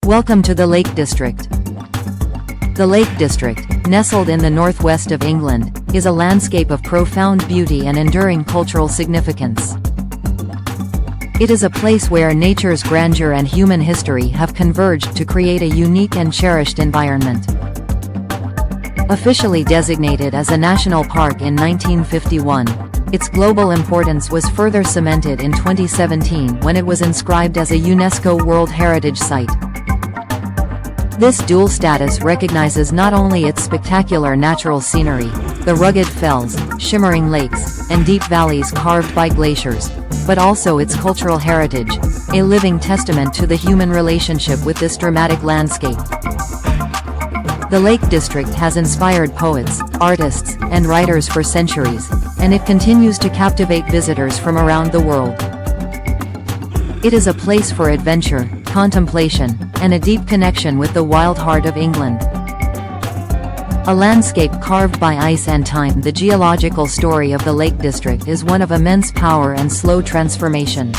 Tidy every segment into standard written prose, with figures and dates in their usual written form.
Welcome to the Lake District. The Lake District, nestled in the northwest of England, is a landscape of profound beauty and enduring cultural significance. It is a place where nature's grandeur and human history have converged to create a unique and cherished environment. Officially designated as a national park in 1951, its global importance was further cemented in 2017 when it was inscribed as a UNESCO World Heritage Site. This dual status recognizes not only its spectacular natural scenery, the rugged fells, shimmering lakes, and deep valleys carved by glaciers, but also its cultural heritage, a living testament to the human relationship with this dramatic landscape. The Lake District has inspired poets, artists, and writers for centuries, and it continues to captivate visitors from around the world. It is a place for adventure, contemplation, and a deep connection with the wild heart of England. A landscape carved by ice and time, the geological story of the Lake District is one of immense power and slow transformation.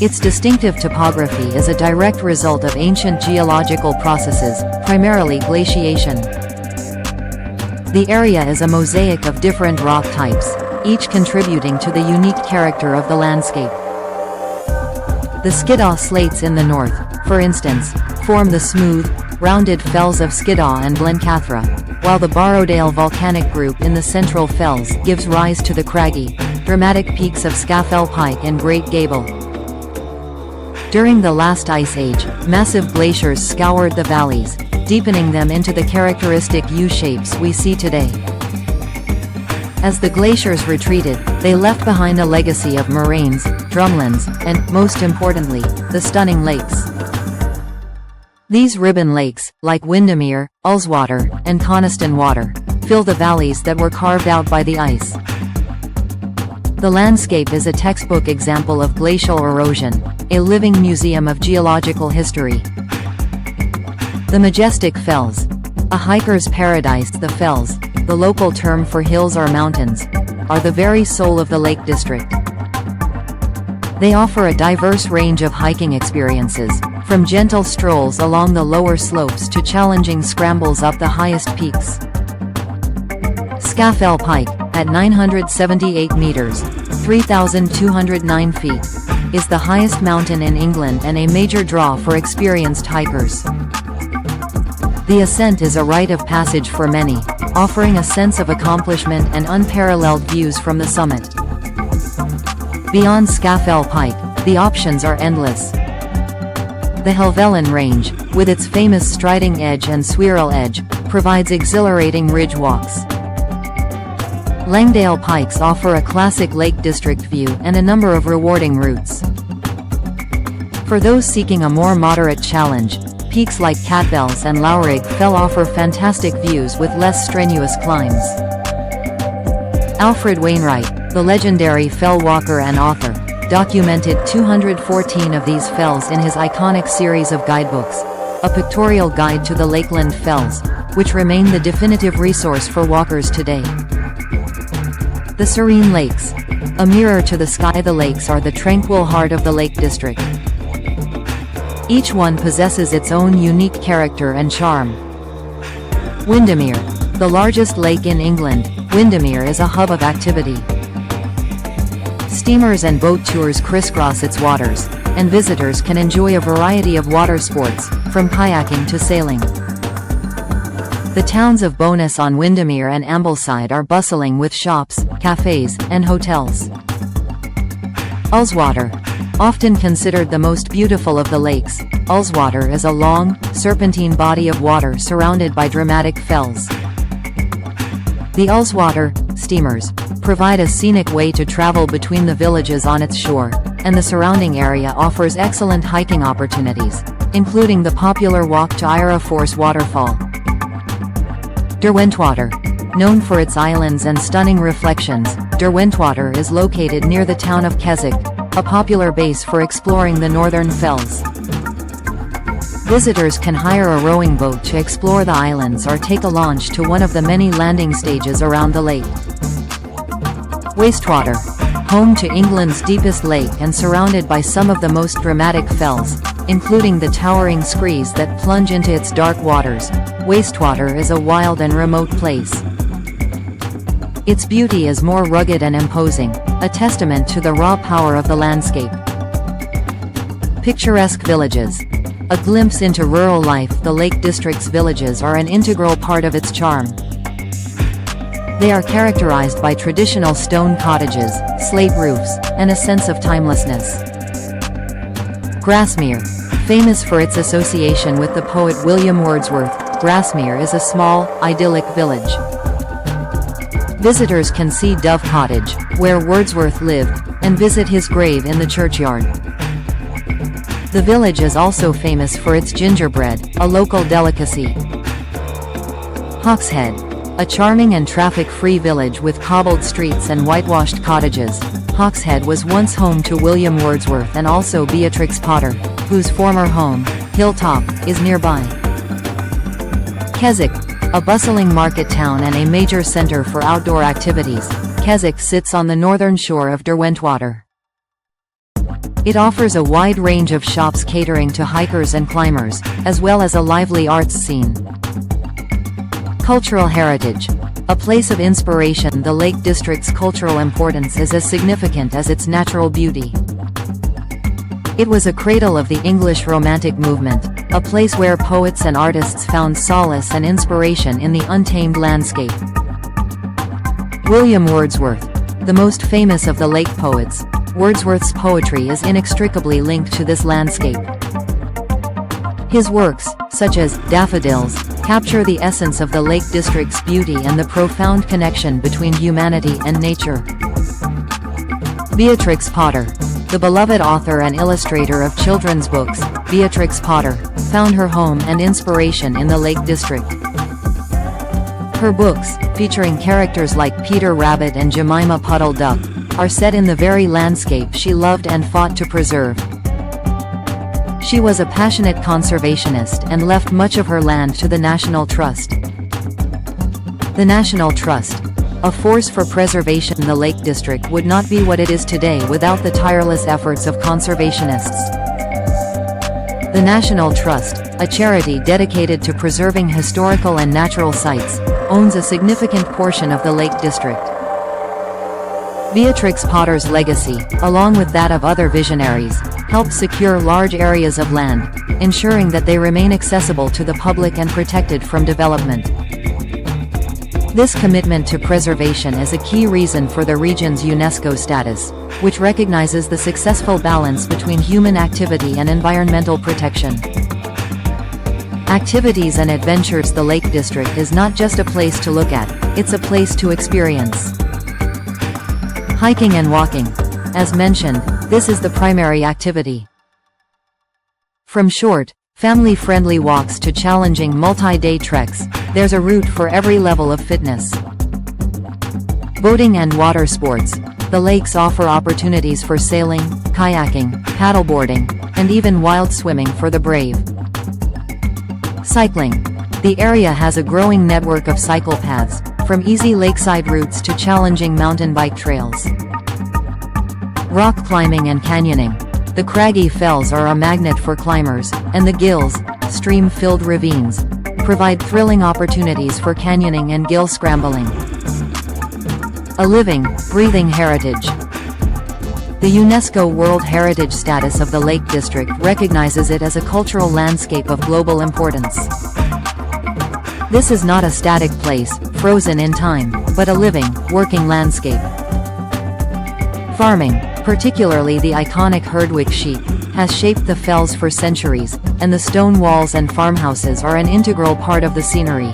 Its distinctive topography is a direct result of ancient geological processes, primarily glaciation. The area is a mosaic of different rock types, each contributing to the unique character of the landscape. The Skiddaw slates in the north, for instance, form the smooth, rounded fells of Skiddaw and Blencathra, while the Borrowdale volcanic group in the central fells gives rise to the craggy, dramatic peaks of Scafell Pike and Great Gable. During the last ice age, massive glaciers scoured the valleys, deepening them into the characteristic U-shapes we see today. As the glaciers retreated, they left behind a legacy of moraines, drumlins, and, most importantly, the stunning lakes. These ribbon lakes, like Windermere, Ullswater, and Coniston Water, fill the valleys that were carved out by the ice. The landscape is a textbook example of glacial erosion, a living museum of geological history. The majestic fells. A hiker's paradise. The fells, the local term for hills or mountains, are the very soul of the Lake District. They offer a diverse range of hiking experiences, from gentle strolls along the lower slopes to challenging scrambles up the highest peaks. Scafell Pike, at 978 meters, 3,209 feet, is the highest mountain in England and a major draw for experienced hikers. The ascent is a rite of passage for many, offering a sense of accomplishment and unparalleled views from the summit. Beyond Scafell Pike, the options are endless. The Helvellyn Range, with its famous striding edge and swirl edge, provides exhilarating ridge walks. Langdale Pikes offer a classic Lake District view and a number of rewarding routes. For those seeking a more moderate challenge, peaks like Catbells and Lowrig Fell offer fantastic views with less strenuous climbs. Alfred Wainwright, the legendary fell walker and author, documented 214 of these fells in his iconic series of guidebooks, a pictorial guide to the Lakeland Fells, which remain the definitive resource for walkers today. The Serene Lakes. A mirror to the sky, the lakes are the tranquil heart of the Lake District. Each one possesses its own unique character and charm. Windermere. The largest lake in England, Windermere is a hub of activity. Steamers and boat tours crisscross its waters, and visitors can enjoy a variety of water sports, from kayaking to sailing. The towns of Bowness on Windermere and Ambleside are bustling with shops, cafes, and hotels. Ullswater. Often considered the most beautiful of the lakes, Ullswater is a long, serpentine body of water surrounded by dramatic fells. The Ullswater steamers provide a scenic way to travel between the villages on its shore, and the surrounding area offers excellent hiking opportunities, including the popular walk to Ira Force waterfall. Derwentwater. Known for its islands and stunning reflections, Derwentwater is located near the town of Keswick, a popular base for exploring the northern fells. Visitors can hire a rowing boat to explore the islands or take a launch to one of the many landing stages around the lake. Wastewater. Home to England's deepest lake and surrounded by some of the most dramatic fells, including the towering screes that plunge into its dark waters. Wastewater is a wild and remote place. Its beauty is more rugged and imposing, a testament to the raw power of the landscape. Picturesque villages. A glimpse into rural life. The Lake District's villages are an integral part of its charm. They are characterized by traditional stone cottages, slate roofs, and a sense of timelessness. Grasmere. Famous for its association with the poet William Wordsworth, Grasmere is a small, idyllic village. Visitors can see Dove Cottage, where Wordsworth lived, and visit his grave in the churchyard. The village is also famous for its gingerbread, a local delicacy. Hawkshead. A charming and traffic-free village with cobbled streets and whitewashed cottages. Hawkshead was once home to William Wordsworth and also Beatrix Potter, whose former home, Hilltop, is nearby. Keswick. A bustling market town and a major center for outdoor activities, Keswick sits on the northern shore of Derwentwater. It offers a wide range of shops catering to hikers and climbers, as well as a lively arts scene. Cultural heritage. A place of inspiration. The Lake District's cultural importance is as significant as its natural beauty. It was a cradle of the English Romantic movement, a place where poets and artists found solace and inspiration in the untamed landscape. William Wordsworth. The most famous of the lake poets, Wordsworth's poetry is inextricably linked to this landscape. His works, such as Daffodils, capture the essence of the Lake District's beauty and the profound connection between humanity and nature. Beatrix Potter. The beloved author and illustrator of children's books, Beatrix Potter, found her home and inspiration in the Lake District. Her books, featuring characters like Peter Rabbit and Jemima Puddle Duck, are set in the very landscape she loved and fought to preserve. She was a passionate conservationist and left much of her land to the National Trust. The National Trust. A force for preservation. The Lake District would not be what it is today without the tireless efforts of conservationists. The National Trust, a charity dedicated to preserving historical and natural sites, owns a significant portion of the Lake District. Beatrix Potter's legacy, along with that of other visionaries, helped secure large areas of land, ensuring that they remain accessible to the public and protected from development. This commitment to preservation is a key reason for the region's UNESCO status, which recognizes the successful balance between human activity and environmental protection. Activities and adventures. The Lake District is not just a place to look at, it's a place to experience. Hiking and walking. As mentioned, this is the primary activity. From short, family-friendly walks to challenging multi-day treks, there's a route for every level of fitness. Boating and water sports. The lakes offer opportunities for sailing, kayaking, paddleboarding, and even wild swimming for the brave. Cycling. The area has a growing network of cycle paths, from easy lakeside routes to challenging mountain bike trails. Rock climbing and canyoning. The craggy fells are a magnet for climbers, and the gills, stream-filled ravines, provide thrilling opportunities for canyoning and gill scrambling. A living, breathing heritage. The UNESCO World Heritage status of the Lake District recognizes it as a cultural landscape of global importance. This is not a static place, frozen in time, but a living, working landscape. Farming, particularly the iconic Herdwick sheep, has shaped the fells for centuries, and the stone walls and farmhouses are an integral part of the scenery.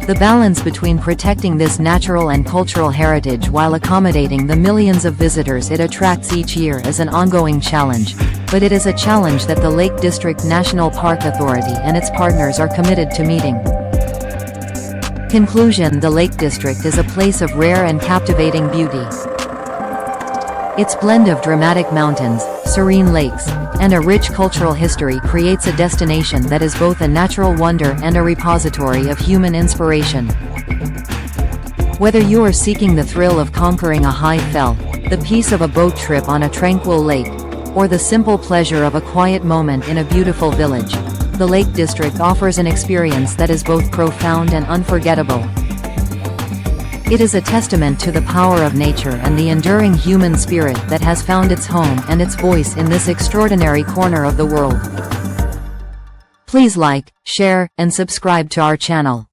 The balance between protecting this natural and cultural heritage while accommodating the millions of visitors it attracts each year is an ongoing challenge, but it is a challenge that the Lake District National Park Authority and its partners are committed to meeting. Conclusion. The Lake District is a place of rare and captivating beauty. Its blend of dramatic mountains, serene lakes, and a rich cultural history creates a destination that is both a natural wonder and a repository of human inspiration. Whether you are seeking the thrill of conquering a high fell, the peace of a boat trip on a tranquil lake, or the simple pleasure of a quiet moment in a beautiful village. The Lake District offers an experience that is both profound and unforgettable. It is a testament to the power of nature and the enduring human spirit that has found its home and its voice in this extraordinary corner of the world. Please like, share, and subscribe to our channel.